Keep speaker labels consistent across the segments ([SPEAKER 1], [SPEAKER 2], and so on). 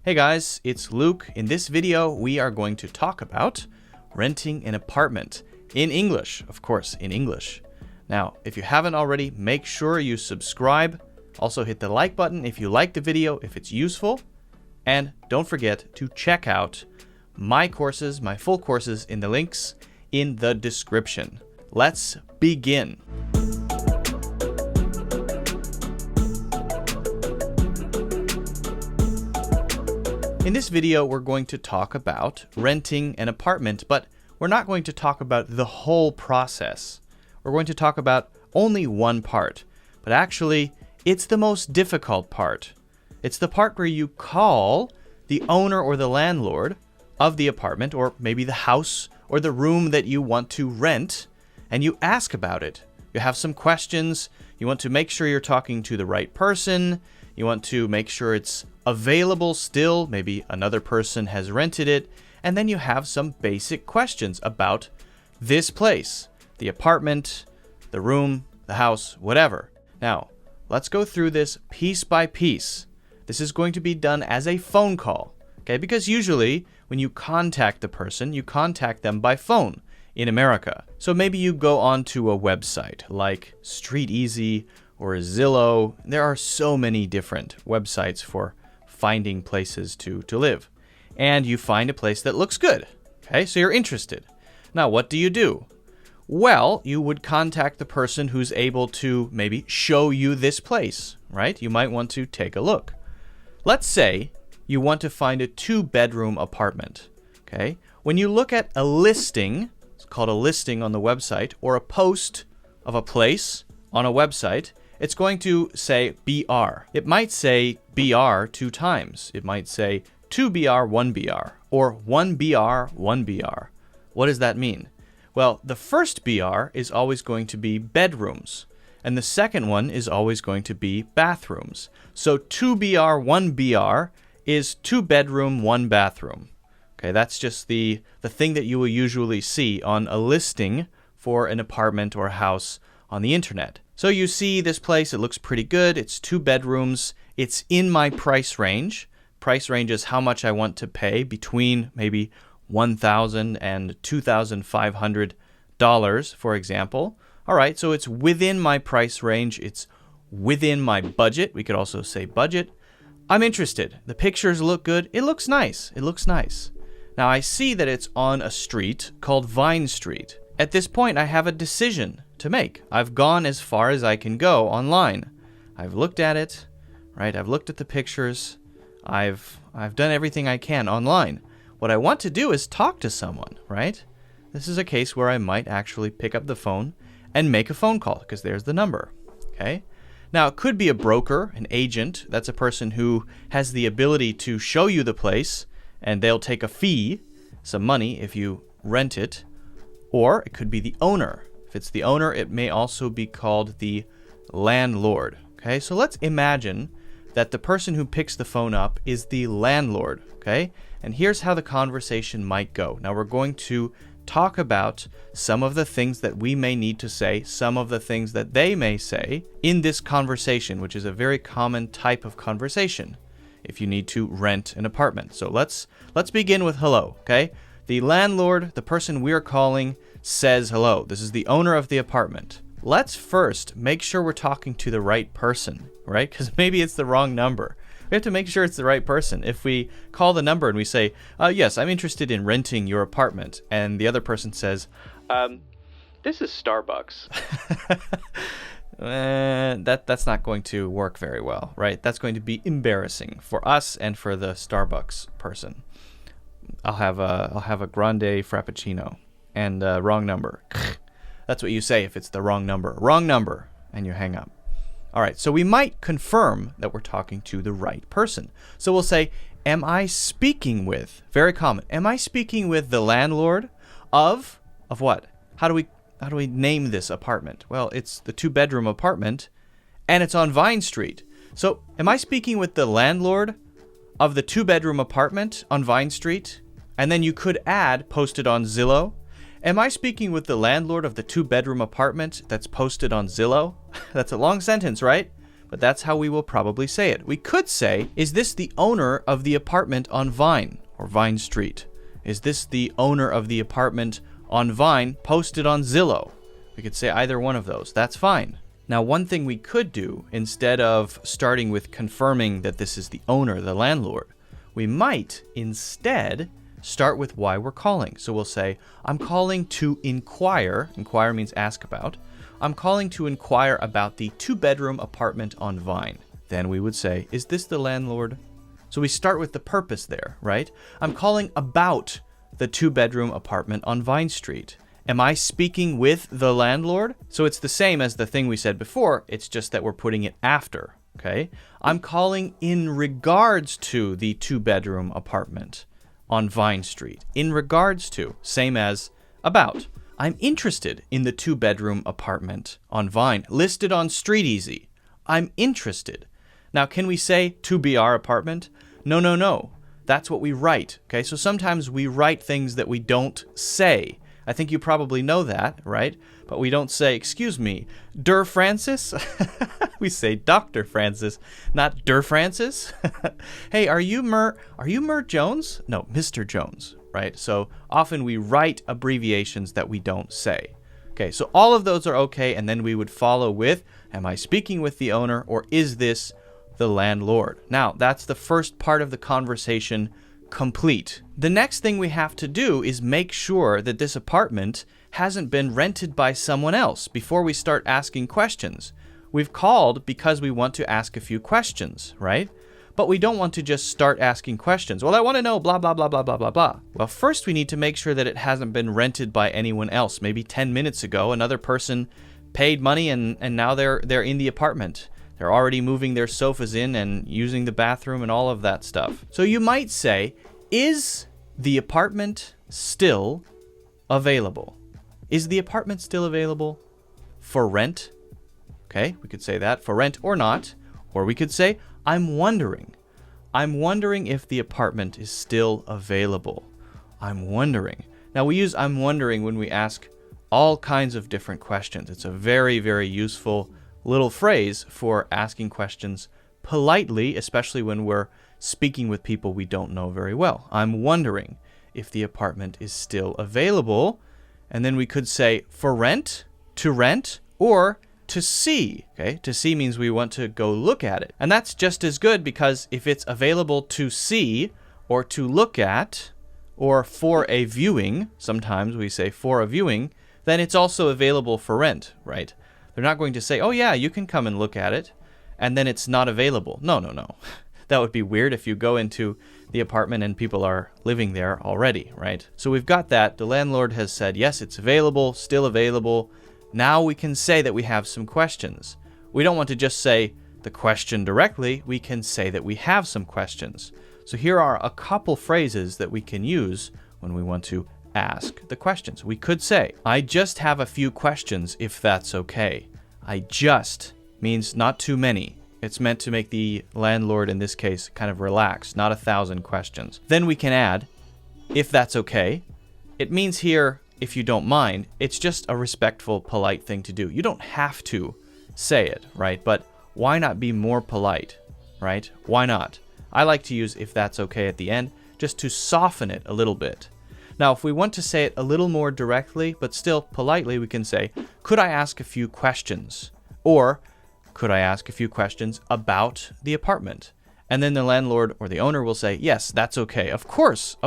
[SPEAKER 1] Hey guys, it's Luke. In this video, we are going to talk about renting an apartment in English, of course, in English. Now, if you haven't already, make sure you subscribe. Also hit the like button if you like the video, if it's useful. And don't forget to check out my courses, my full courses in the links in the description. Let's begin. In this video, we're going to talk about renting an apartment, but we're not going to talk about the whole process. We're going to talk about only one part, but actually, it's the most difficult part. It's the part where you call the owner or the landlord of the apartment, or maybe the house or the room that you want to rent, and you ask about it. You have some questions. You want to make sure you're talking to the right person. You want to make sure it's available still. Maybe another person has rented it. And then you have some basic questions about this place, the apartment, the room, the house, whatever. Now, let's go through this piece by piece. This is going to be done as a phone call, okay? Because usually when you contact the person, you contact them by phone in America. So maybe you go onto a website like Street Easy or Zillow. There are so many different websites for finding places to live. And you find a place that looks good. Okay, so you're interested. Now, what do? Well, you would contact the person who's able to maybe show you this place, right? You might want to take a look. Let's say you want to find a 2-bedroom apartment. Okay, when you look at a listing, it's called a listing on the website, or a post of a place on a website, it's going to say BR. It might say BR 2 times. It might say 2BR, 1BR, or 1BR, 1BR. What does that mean? Well, the first BR is always going to be bedrooms, and the second one is always going to be bathrooms. So 2BR, 1BR is 2 bedroom, 1 bathroom. Okay, that's just the thing that you will usually see on a listing for an apartment or a house on the internet. So you see this place, it looks pretty good. It's 2 bedrooms. It's in my price range. Price range is how much I want to pay, between maybe $1,000 and $2,500, for example. All right, so it's within my price range. It's within my budget. We could also say budget. I'm interested. The pictures look good. It looks nice. It looks nice. Now I see that it's on a street called Vine Street. At this point, I have a decision to make. I've gone as far as I can go online. I've looked at it, right? I've looked at the pictures. I've done everything I can online. What I want to do is talk to someone, right? This is a case where I might actually pick up the phone and make a phone call, because there's the number, okay? Now, it could be a broker, an agent. That's a person who has the ability to show you the place, and they'll take a fee, some money, if you rent it. Or it could be the owner. If it's the owner, it may also be called the landlord. Okay, so let's imagine that the person who picks the phone up is the landlord. Okay, and here's how the conversation might go. Now we're going to talk about some of the things that we may need to say, some of the things that they may say in this conversation, which is a very common type of conversation if you need to rent an apartment. So let's begin with hello. Okay. The landlord, the person we're calling, says hello. This is the owner of the apartment. Let's first make sure we're talking to the right person, right? Because maybe it's the wrong number. We have to make sure it's the right person. If we call the number and we say, yes, I'm interested in renting your apartment, and the other person says, this is Starbucks. That's not going to work very well, right? That's going to be embarrassing for us and for the Starbucks person. I'll have a grande frappuccino, and wrong number. That's what you say if it's the wrong number, and you hang up. All right, so we might confirm that we're talking to the right person. So we'll say, am I speaking with, very common, am I speaking with the landlord of what? How do we name this apartment? Well, it's the 2-bedroom apartment, and it's on Vine Street. So am I speaking with the landlord of the 2-bedroom apartment on Vine Street? And then you could add, posted on Zillow. Am I speaking with the landlord of the 2-bedroom apartment that's posted on Zillow? That's a long sentence, right? but that's how we will probably say it. We could say, is this the owner of the apartment on Vine or Vine Street? Is this the owner of the apartment on Vine posted on Zillow? We could say either one of those. That's fine. Now, one thing we could do, instead of starting with confirming that this is the owner, the landlord, we might instead start with why we're calling. So we'll say, I'm calling to inquire. Inquire means ask about. I'm calling to inquire about the 2-bedroom apartment on Vine. Then we would say, is this the landlord? So we start with the purpose there, right? I'm calling about the 2-bedroom apartment on Vine Street. Am I speaking with the landlord? So it's the same as the thing we said before. It's just that we're putting it after, okay? I'm calling in regards to the 2-bedroom apartment on Vine Street. In regards to, same as about. I'm interested in the 2-bedroom apartment on Vine listed on StreetEasy. I'm interested. Now, can we say to be our apartment? No. That's what we write, okay? So sometimes we write things that we don't say. I think you probably know that, right? But we don't say, excuse me, Der Francis? We say Dr. Francis, not Der Francis. Hey, are you Mer Jones? No, Mr. Jones, right? So often we write abbreviations that we don't say. Okay, so all of those are okay, and then we would follow with, am I speaking with the owner, or is this the landlord? Now, that's the first part of the conversation complete. The next thing we have to do is make sure that this apartment hasn't been rented by someone else before we start asking questions. We've called because we want to ask a few questions, right? But we don't want to just start asking questions. Well, I want to know blah, blah, blah, blah, blah, blah, blah. Well, first we need to make sure that it hasn't been rented by anyone else. Maybe 10 minutes ago, another person paid money and now they're in the apartment. They're already moving their sofas in and using the bathroom and all of that stuff. So you might say, is the apartment still available? Is the apartment still available for rent? Okay, we could say that, for rent or not. Or we could say, I'm wondering if the apartment is still available. I'm wondering. Now we use I'm wondering when we ask all kinds of different questions. It's a very, very useful little phrase for asking questions politely, especially when we're speaking with people we don't know very well. I'm wondering if the apartment is still available. And then we could say for rent, to rent, or to see. Okay, to see means we want to go look at it. And that's just as good, because if it's available to see or to look at or for a viewing, sometimes we say for a viewing, then it's also available for rent, right? They're not going to say, oh yeah, you can come and look at it, and then it's not available. No. That would be weird if you go into the apartment and people are living there already, right? So we've got that. The landlord has said, yes, it's available, still available. Now we can say that we have some questions. We don't want to just say the question directly. We can say that we have some questions. So here are a couple phrases that we can use when we want to ask the questions. We could say, I just have a few questions, if that's okay. I just means not too many. It's meant to make the landlord, in this case, kind of relax, not 1,000 questions. Then we can add, if that's okay. It means here, if you don't mind. It's just a respectful, polite thing to do. You don't have to say it, right? But why not be more polite, right? Why not? I like to use if that's okay at the end, just to soften it a little bit. Now, if we want to say it a little more directly, but still politely, we can say, could I ask a few questions? Or, could I ask a few questions about the apartment? And then the landlord or the owner will say, yes, that's okay. Of course.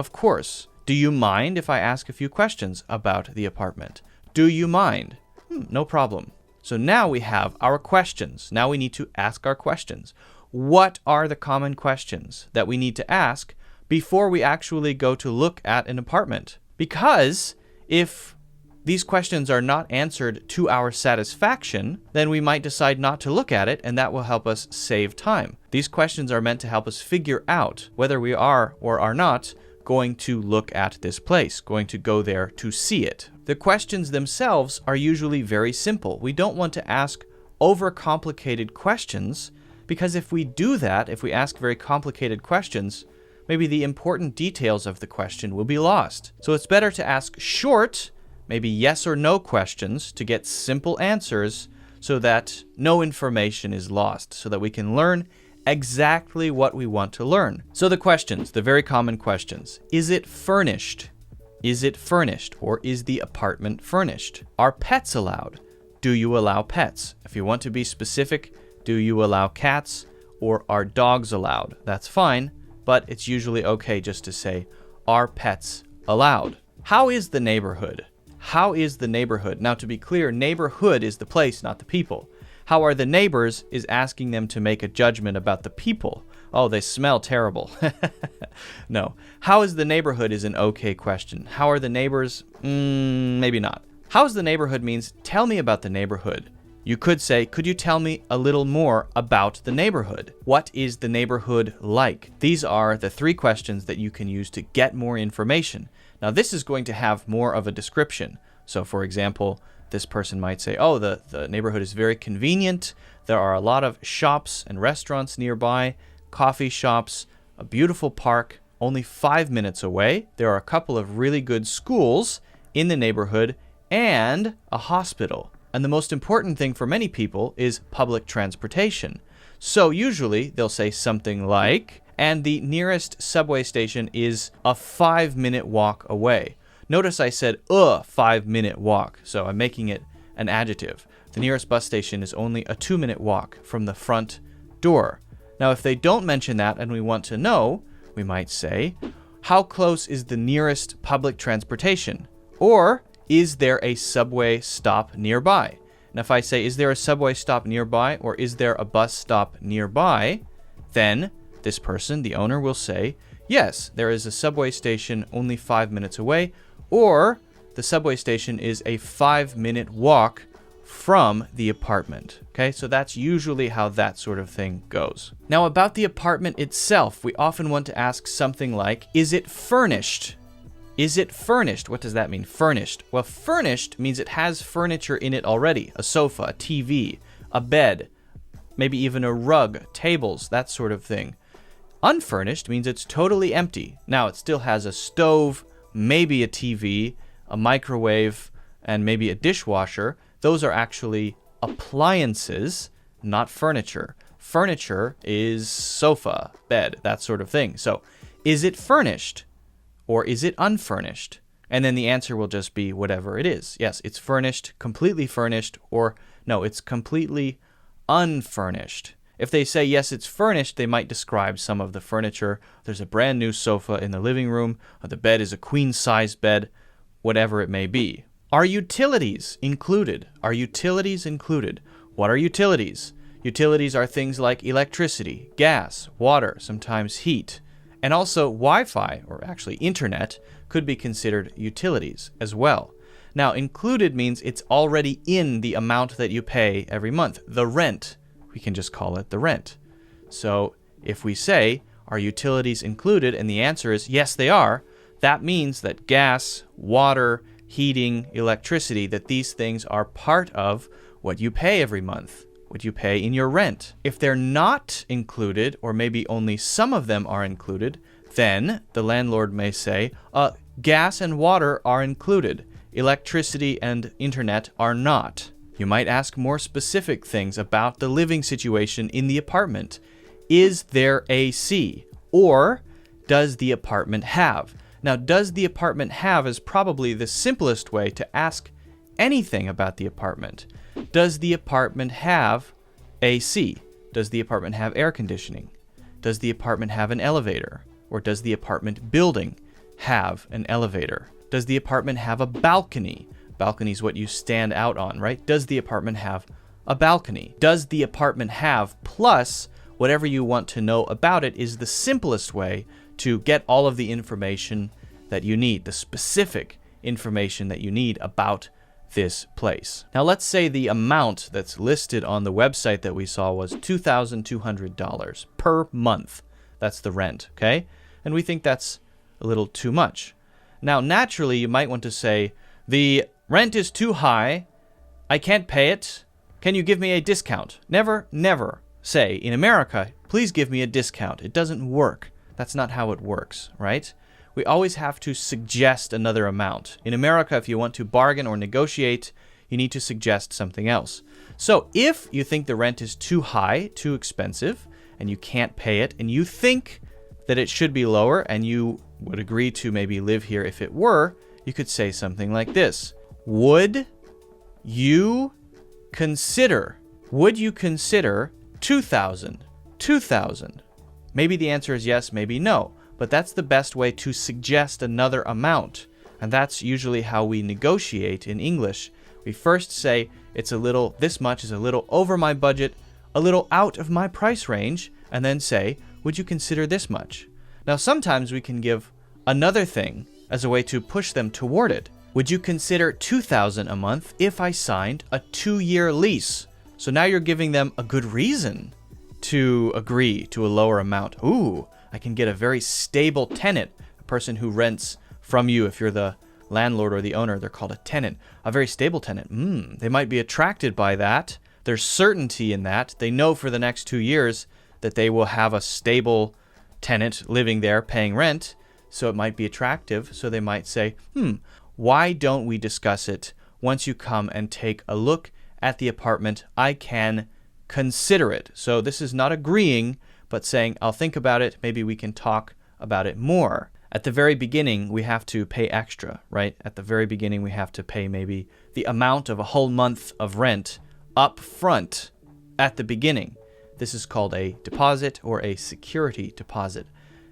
[SPEAKER 1] Do you mind if I ask a few questions about the apartment? Do you mind? No problem. So now we have our questions. Now we need to ask our questions. What are the common questions that we need to ask before we actually go to look at an apartment? Because if these questions are not answered to our satisfaction, then we might decide not to look at it, and that will help us save time. These questions are meant to help us figure out whether we are or are not going to look at this place, going to go there to see it. The questions themselves are usually very simple. We don't want to ask overcomplicated questions, because if we do that, if we ask very complicated questions, maybe the important details of the question will be lost. So it's better to ask short, maybe yes or no questions to get simple answers, so that no information is lost, so that we can learn exactly what we want to learn. So the questions, the very common questions. Is it furnished? Is it furnished? Or is the apartment furnished? Are pets allowed? Do you allow pets? If you want to be specific, do you allow cats? Or are dogs allowed? That's fine, but it's usually okay just to say, are pets allowed? How is the neighborhood? How is the neighborhood? Now, to be clear, neighborhood is the place, not the people. How are the neighbors is asking them to make a judgment about the people. Oh, they smell terrible. No. How is the neighborhood is an okay question. How are the neighbors? Maybe not. How is the neighborhood means tell me about the neighborhood. You could say, could you tell me a little more about the neighborhood? What is the neighborhood like? These are the 3 questions that you can use to get more information. Now, this is going to have more of a description. So, for example, this person might say, oh, the neighborhood is very convenient. There are a lot of shops and restaurants nearby, coffee shops, a beautiful park, only 5 minutes away. There are a couple of really good schools in the neighborhood and a hospital. And the most important thing for many people is public transportation. So usually they'll say something like, and the nearest subway station is a 5-minute walk away. Notice I said, 5-minute walk. So I'm making it an adjective. The nearest bus station is only a 2-minute walk from the front door. Now, if they don't mention that and we want to know, we might say, how close is the nearest public transportation? Or, is there a subway stop nearby? And if I say, is there a subway stop nearby, or is there a bus stop nearby, then this person, the owner, will say, yes, there is a subway station only 5 minutes away, or the subway station is a 5-minute walk from the apartment. Okay, so that's usually how that sort of thing goes. Now, about the apartment itself, we often want to ask something like, is it furnished? Is it furnished? What does that mean, furnished? Well, furnished means it has furniture in it already. A sofa, a TV, a bed, maybe even a rug, tables, that sort of thing. Unfurnished means it's totally empty. Now, it still has a stove, maybe a TV, a microwave, and maybe a dishwasher. Those are actually appliances, not furniture. Furniture is sofa, bed, that sort of thing. So, is it furnished? Or is it unfurnished? And then the answer will just be whatever it is. Yes, it's furnished, completely furnished, or no, it's completely unfurnished. If they say, yes, it's furnished, they might describe some of the furniture. There's a brand new sofa in the living room, or the bed is a queen-size bed, whatever it may be. Are utilities included? Are utilities included? What are utilities? Utilities are things like electricity, gas, water, sometimes heat. And also Wi-Fi, or actually internet, could be considered utilities as well. Now, included means it's already in the amount that you pay every month. The rent, we can just call it the rent. So if we say, are utilities included? And the answer is yes, they are. That means that gas, water, heating, electricity, that these things are part of what you pay every month, what you pay in your rent. If they're not included, or maybe only some of them are included, then the landlord may say, gas and water are included. Electricity and internet are not. You might ask more specific things about the living situation in the apartment. Is there AC? Or does the apartment have? Now, does the apartment have is probably the simplest way to ask anything about the apartment. Does the apartment have AC? Does the apartment have air conditioning? Does the apartment have an elevator? Or does the apartment building have an elevator? Does the apartment have a balcony? Balcony is what you stand out on, right? Does the apartment have a balcony? Does the apartment have plus whatever you want to know about it is the simplest way to get all of the information that you need, the specific information that you need about this place. Now, let's say the amount that's listed on the website that we saw was $2,200 per month. That's the rent, okay? And we think that's a little too much. Now, naturally, you might want to say, the rent is too high. I can't pay it. Can you give me a discount? Never, never say, in America, please give me a discount. It doesn't work. That's not how it works, right? We always have to suggest another amount. In America, if you want to bargain or negotiate, you need to suggest something else. So if you think the rent is too high, too expensive, and you can't pay it, and you think that it should be lower, and you would agree to maybe live here if it were, you could say something like this. Would you consider 2,000? 2,000? Maybe the answer is yes, maybe no, but that's the best way to suggest another amount. And that's usually how we negotiate in English. We first say this much is a little over my budget, a little out of my price range, and then say, would you consider this much? Now, sometimes we can give another thing as a way to push them toward it. Would you consider 2,000 a month if I signed a 2-year lease? So now you're giving them a good reason to agree to a lower amount. Ooh, I can get a very stable tenant, a person who rents from you. If you're the landlord or the owner, they're called a tenant, a very stable tenant. They might be attracted by that. There's certainty in that. They know for the next 2 years that they will have a stable tenant living there paying rent, so it might be attractive. So they might say, why don't we discuss it once you come and take a look at the apartment? I can consider it. So this is not agreeing, but saying, I'll think about it. Maybe we can talk about it more. At the very beginning, we have to pay extra, right? At the very beginning, we have to pay maybe the amount of a whole month of rent up front at the beginning. This is called a deposit or a security deposit.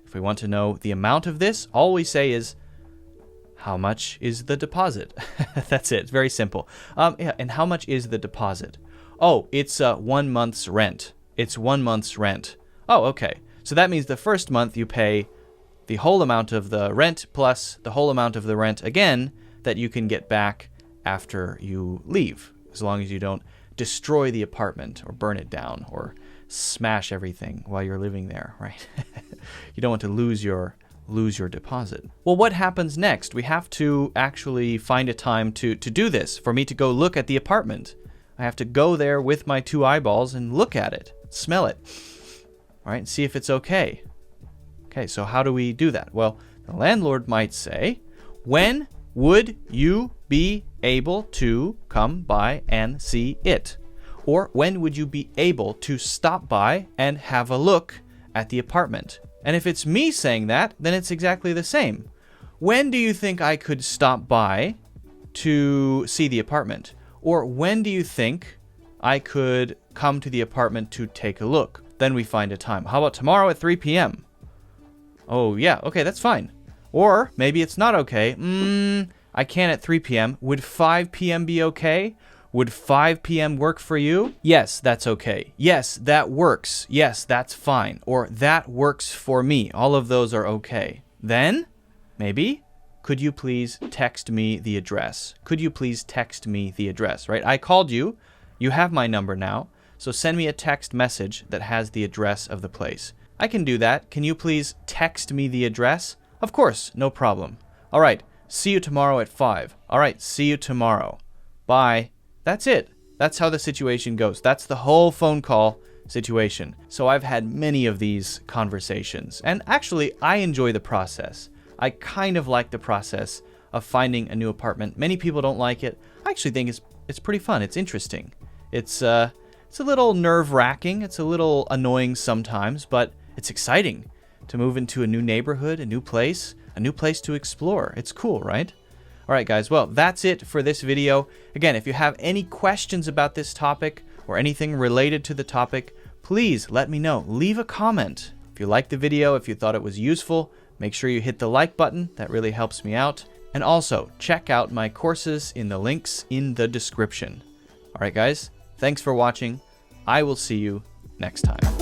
[SPEAKER 1] If we want to know the amount of this, all we say is, how much is the deposit? That's it. It's very simple. And how much is the deposit? Oh, it's 1 month's rent. It's 1 month's rent. Oh, okay. So that means the first month you pay the whole amount of the rent plus the whole amount of the rent again that you can get back after you leave, as long as you don't destroy the apartment or burn it down or smash everything while you're living there, right? You don't want to lose your deposit. Well, what happens next? We have to actually find a time to do this. For me to go look at the apartment, I have to go there with my 2 eyeballs and look at it, smell it, all right, and see if it's okay. Okay, so how do we do that? Well, the landlord might say, when would you be able to come by and see it? Or when would you be able to stop by and have a look at the apartment? And if it's me saying that, then it's exactly the same. When do you think I could stop by to see the apartment? Or when do you think I could come to the apartment to take a look? Then we find a time. How about tomorrow at 3 p.m.? Oh, yeah, okay, that's fine. Or maybe it's not okay. I can't at 3 p.m. Would 5 p.m. be okay? Would 5 p.m. work for you? Yes, that's okay. Yes, that works. Yes, that's fine. Or that works for me. All of those are okay. Then, maybe, could you please text me the address? Could you please text me the address, right? I called you. You have my number now. So send me a text message that has the address of the place. I can do that. Can you please text me the address? Of course, no problem. All right, see you tomorrow at 5. All right, see you tomorrow. Bye. That's it. That's how the situation goes. That's the whole phone call situation. So I've had many of these conversations, and actually I enjoy the process. I kind of like the process of finding a new apartment. Many people don't like it. I actually think it's pretty fun. It's interesting. It's a little nerve-wracking. It's a little annoying sometimes, but it's exciting to move into a new neighborhood, a new place to explore. It's cool, right? All right, guys. Well, that's it for this video. Again, if you have any questions about this topic or anything related to the topic, please let me know. Leave a comment. If you liked the video, if you thought it was useful, make sure you hit the like button. That really helps me out. And also, check out my courses in the links in the description. All right, guys. Thanks for watching. I will see you next time.